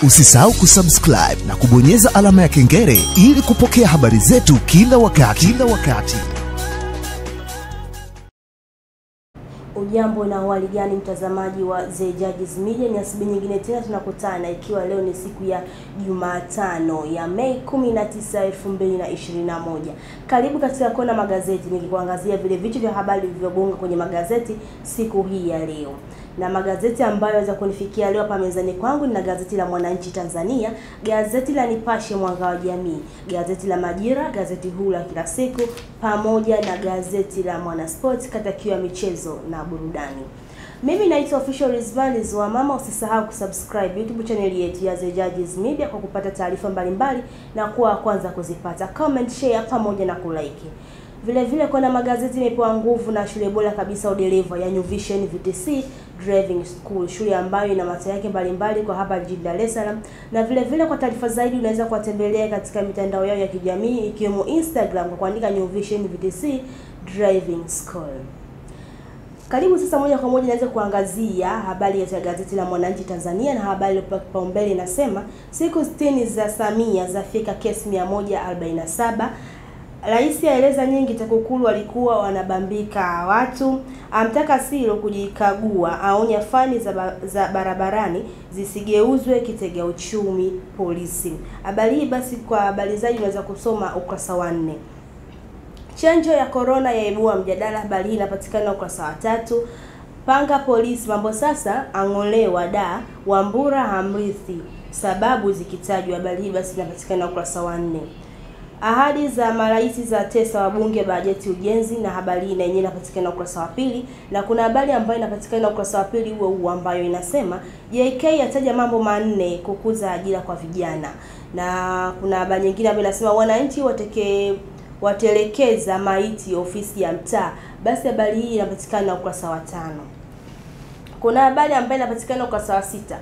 Usisahau kusubscribe na kubonyeza alama ya kengele ili kupokea habari zetu kila wakati. Ujambo na hali gani mtazamaji wa The Judges Media, ni asubuhi nyingine tena tunakutana, ikiwa leo ni siku ya Jumatano ya Mei 19, 2021. Karibu katika kona magazeti, nikikuangazia vile vichwa vya habari vilivyogonga kwenye magazeti siku hii ya leo. Na magazeti ambayo yaweza kunifikia leo hapa mezani kwangu ni gazeti la Mwananchi Tanzania, gazeti la Nipashe Mwanga wa Jamii, gazeti la Majira, gazeti huru la kila siku, pamoja na gazeti la Mwanasport katakiwa michezo na burudani. Mimi naitwa Official Rizvani wa mama. Usisahau kusubscribe YouTube channel yetu ya The Judges Media kwa kupata taarifa mbalimbali na kuwa kwanza kuzipata. Comment, share pamoja na kulike. Vile kuna magazeti imepewa nguvu na shule bora kabisa udereva ya New Vision VTC Driving School, shule ambayo ina mata yake mbalimbali kwa hapa jijini Dar es Salaam. Na vile kwa taarifa zaidi unaweza kuwatembelea katika mitandao yao ya kijamii ikiwemo Instagram kwa kuandika New Vision VTC Driving School. Karibu sasa moja kwa moja naweza kuangazia habari ya gazeti la Mwananchi Tanzania, na habari iliyopewa kipaumbele inasema siku 60 za Samia zafika kesi 147. Rais aeleza nyingi TAKUKURU walikuwa wanabambika watu, amtaka Silo kujikagua, aonya fani za barabarani zisigeuzwe kitega uchumi polisi. Habari hii basi kwa habari zaidi unaweza kusoma ukurasa wa 4. Chanjo ya corona yaibua mjadala, habari hii inapatikana ukurasa wa 3. Panga polisi mambo sasa angolewa da Wambura hamrithi sababu zikitajwa, habari hii basi inapatikana ukurasa wa 4. Ahadi za marais za tesa wabunge bajeti ujenzi, na habari hii yenyewe inapatikana ukurasa wa 2. Na kuna habari ambayo inapatikana ukurasa wa 2 huo ambayo inasema JK ataja mambo manne kukuza ajira kwa vijana. Na kuna habari nyingine ambayo inasema wananchi watelekeza maiti ofisi ya mtaa, basi habari hii inapatikana ukurasa wa 5. Kuna habari ambayo inapatikana ukurasa wa 6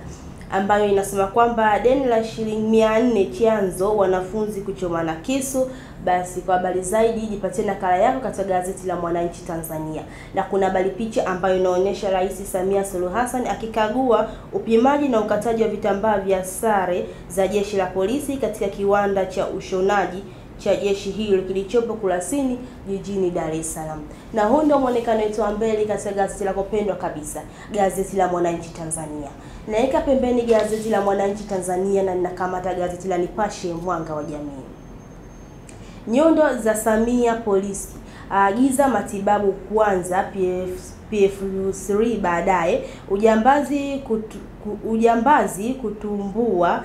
ambayo inasema kwamba deni la shilingi 400 chanzo wanafunzi kuchomana kisu. Basi kwa habari zaidi jipatie nakala yako katika gazeti la Mwananchi Tanzania. Na kuna habari picha ambayo inaonyesha Rais Samia Suluhu Hassan akikagua upimaji na ukataji wa vitambaa vya sare za jeshi la polisi katika kiwanda cha ushonaji cha jeshi hilo kilichopo Kurasini jijini Dar es Salaam. Na huu ndio muonekano wetu wa mbele katika gazeti la kupendwa kabisa, gazeti la Mwananchi Tanzania. Naeka pembeni gazeti la Mwananchi Tanzania na ninakamata gazeti la Nipashe Mwanga wa Jamii. Nyundo za Samia polisi aagiza matibabu kwanza PF3 baadaye ujambazi kutumbua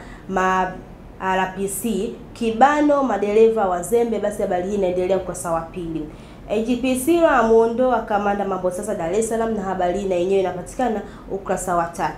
RPC kibano madereva wazembe. Basi habari hii inaendelea ukurasa wa 2. IGP Silo amuondoa kamanda mambo sasa Dar es Salaam, na habari hii na yenyewe inapatikana ukurasa wa 3.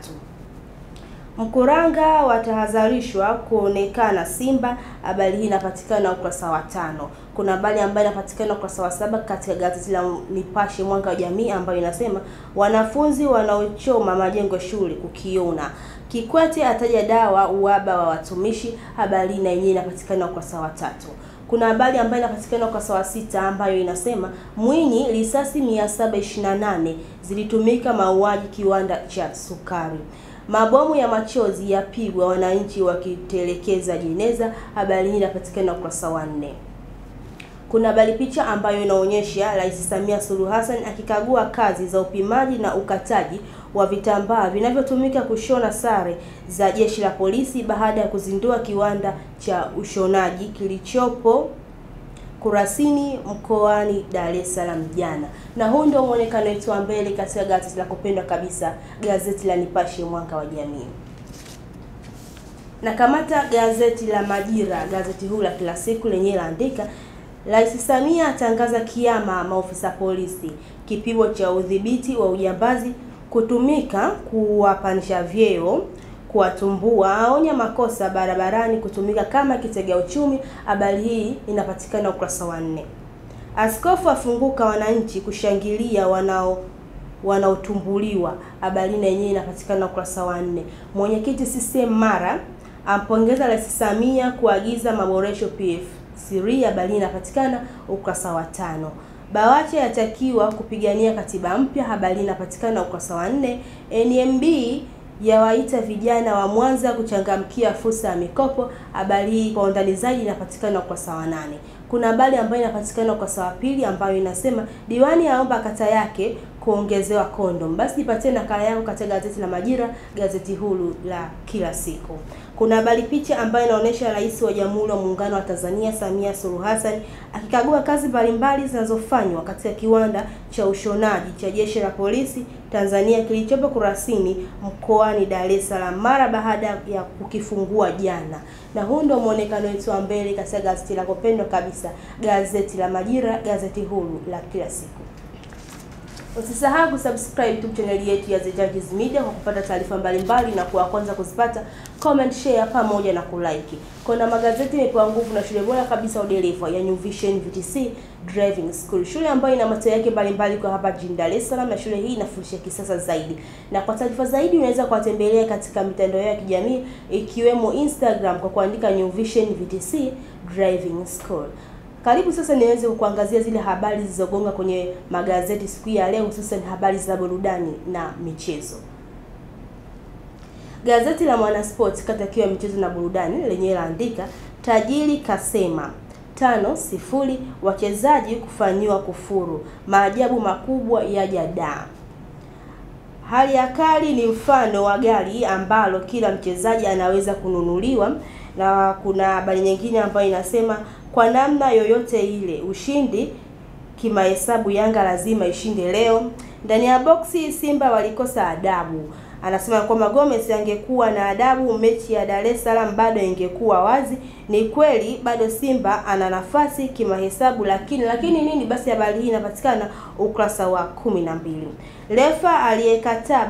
Mkuranga watahadharishwa kuonekana Simba, habari hii inapatikana ukurasa wa 5. Kuna habari ambayo inapatikana ukurasa wa 7 katika gazeti la Nipashe Mwanga wa Jamii ambayo inasema wanafunzi wanaochoma majengo shule kukiona. Kikwete ataja dawa uhaba wa watumishi, habari na yenyewe inapatikana ukurasa wa 3. Kuna habari ambayo inapatikana ukurasa wa 6 ambayo inasema Mwinyi risasi 728 zilitumika mauaji kiwanda cha sukari. Mabomu ya machozi yapigwa wananchi wakitelekeza jeneza, habari hii inapatikana ukurasa wa 4. Kuna habari picha ambayo inaonyesha Rais Samia Suluhu Hassan akikagua kazi za upimaji na ukataji wa vitambaa vinavyotumika kushona sare za jeshi la polisi baada ya kuzindua kiwanda cha ushonaji kilichopo Kurasini mkoani Dar es Salaam jana. Na huu ndio muonekano wetu wa mbele katika gazeti la kupendwa kabisa, gazeti la Nipashe Mwanga wa Jamii. Na kamata gazeti la Majira, gazeti huru la kila siku lenyewe laandika Rais Samia atangaza kiama maofisa polisi, kipimo cha udhibiti wa ujambazi kutumika kuwapanisha vyeo, kuwatumbua, aonya makosa barabarani kutumika kama kitega uchumi. Habari hii inapatikana ukurasa wa 4. Askofu afunguka wananchi kushangilia wanaotumbuliwa, habari na yenyewe inapatikana ukurasa wa 4. Mwenyekiti CCM Mara ampongeza Rais Samia kuagiza maboresho PF3, habari inapatikana ukurasa wa 5. Bawacha yatakiwa kupigania katiba mpya, habari inapatikana ukurasa wa 4. NMB yawaita vijana wa Mwanza kuchangamkia fursa ya mikopo. Habari hii kwa undani zaidi inapatikana kwa sawa 8. Kuna habari ambayo inapatikana kwa sawa pili ambayo inasema diwani aomba kata yake kuongezewa kondom. Basi ipate nakala yako katika gazeti la Majira, gazeti huru la kila siku. Kuna habari picha ambayo inaonyesha Rais wa Jamhuri ya Muungano wa Tanzania Samia Suluhu Hassan akikagua kazi mbalimbali zinazofanywa katika kiwanda cha ushonaji cha Jeshi la Polisi Tanzania kilichopo Kurasini mkoani Dar es Salaam mara baada ya kukifungua jana. Na huu ndio muonekano wetu wa mbele katika gazeti lako pendwa kabisa, gazeti la Majira, gazeti huru la kila siku. Usisahau kusubscribe YouTube channel yetu ya The Judges Media kwa kupata taarifa mbalimbali na kuwa kwanza kuzipata. Comment, share pamoja na kulike. Kuna magazeti yamepewa nguvu na shule bora kabisa udereva ya New Vision VTC Driving School, shule ambayo ina matokeo yake mbalimbali kwa hapa jijini Dar es Salaam, na shule hii inafundisha kisasa zaidi. Na kwa taarifa zaidi unaweza kuwatembelea katika mitandao ya kijamii ikiwemo Instagram kwa kuandika New Vision VTC Driving School. Karibu sasa niweze kukuangazia zile habari zilizogonga kwenye magazeti siku ya leo, hususan habari za burudani na michezo. Gazeti la Mwanasport katakiwa michezo na burudani lenyewe laandika tajiri kasema 5-0 wachezaji kufanyiwa kufuru, maajabu makubwa ya Jada. Hali ya kali ni mfano wa gari ambalo kila mchezaji anaweza kununuliwa. Na kuna habari nyingine ambayo inasema kwa namna yoyote ile ushindi kimahesabu, Yanga lazima ishinde leo. Ndani ya boksi Simba walikosa adabu. Anasema kwamba Gomez angekuwa na adabu mechi ya Dar es Salaam bado ingekuwa wazi. Ni kweli bado Simba ana nafasi kimahesabu, lakini nini? Basi habari hii inapatikana ukurasa wa 12. Refa aliyekataa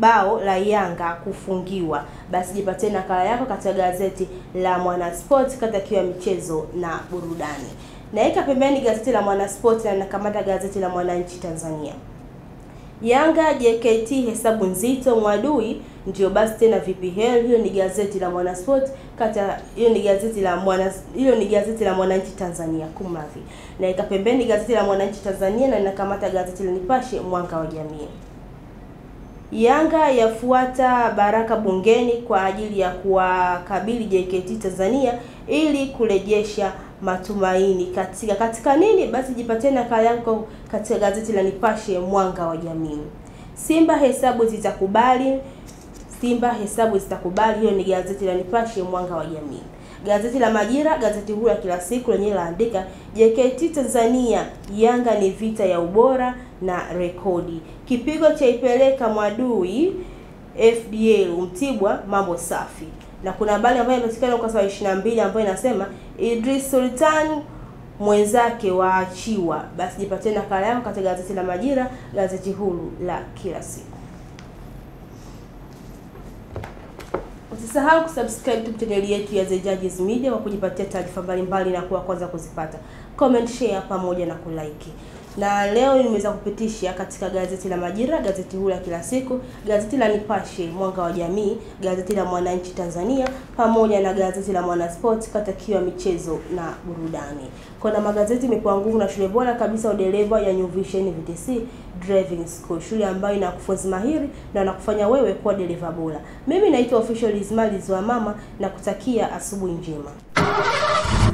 bao la Yanga kufungiwa. Basi jipate nakala yako katika gazeti la Mwanasport katakiwa michezo na burudani. Naika pembeni gazeti la Mwanasport na nakamata gazeti la Mwananchi Tanzania. Yanga JKT hesabu nzito Mwadui ndio basi tena VPL. Hiyo ni gazeti la Mwanasport hiyo ni gazeti la Mwananchi Tanzania kumradhi. Na ikapembeni gazeti la Mwananchi Tanzania na ninakamata gazeti la Nipashe Mwanga wa Jamii. Yanga yafuata Baraka bungeni kwa ajili ya kuwakabili JKT Tanzania ili kurejesha matumaini katika nini? Basi jipate nakala yako katika gazeti la Nipashe Mwanga wa Jamii. Simba hesabu zitakubali. Hiyo ni gazeti la Nipashe Mwanga wa Jamii. Gazeti la Majira, gazeti huru la kila siku lenyewe laandika JKT Tanzania Yanga ni vita ya ubora na rekodi. Kipigo cha ipeleka Mwadui FDL Mtibwa mambo safi. Na kuna habari ambayo imepatikana kwa saa 22 ambayo inasema Idris Sultan mwenzake waachiwa. Basi jipate nakala yako katika gazeti la Majira, gazeti huru la kila siku. Usisahau kusubscribe YouTube channel yetu ya The Judges Media kwa kujipatia taarifa mbalimbali na kuwa kwanza kuzipata. Comment, share pamoja na kulike. Na leo nimeweza kupitisha katika gazeti la Majira, gazeti huru la kila siku, gazeti la Nipashe Mwanga wa Jamii, gazeti la Mwananchi Tanzania pamoja na gazeti la Mwanasport katakiwa michezo na burudani. Kuna magazeti imepewa nguvu na shule bora kabisa udereva ya New Vision VTC Driving School, shule ambayo inakufunza mahiri na inakufanya wewe kuwa dereva bora. Mimi naitwa Official Ismail wa mama na kutakia asubuhi njema.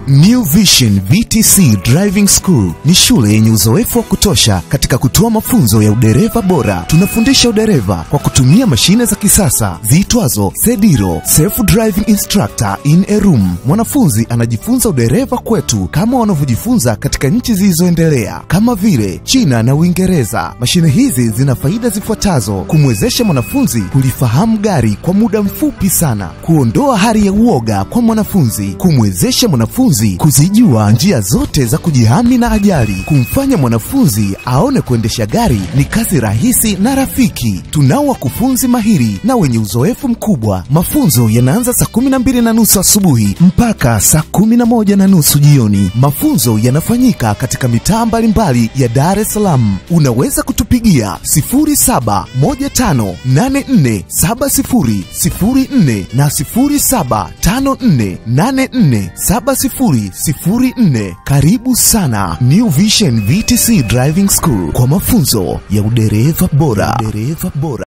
New Vision VTC Driving School ni shule yenye uzoefu wa kutosha katika kutoa mafunzo ya udereva bora. Tunafundisha udereva kwa kutumia mashine za kisasa ziitwazo Sediro, Self Driving Instructor in a Room. Mwanafunzi anajifunza udereva kwetu kama wanavyojifunza katika nchi zilizoendelea kama vile China na Uingereza. Mashine hizi zina faida zifuatazo: kumwezesha mwanafunzi kulifahamu gari kwa muda mfupi sana, kuondoa hali ya uoga kwa mwanafunzi, kumwezesha mwanafunzi kuzijua njia zote za kujihami na ajali, kumfanya mwanafunzi aone kuendesha gari ni kazi rahisi na rafiki. Tunao wakufunzi mahiri na wenye uzoefu mkubwa. Mafunzo yanaanza saa 12:30 asubuhi mpaka saa 11:30 jioni. Mafunzo yanafanyika katika mitaa mbalimbali ya Dar es Salaam. Unaweza kutupigia 0715847004 na 0754847004. Karibu sana New Vision VTC Driving School kwa mafunzo ya udereva bora.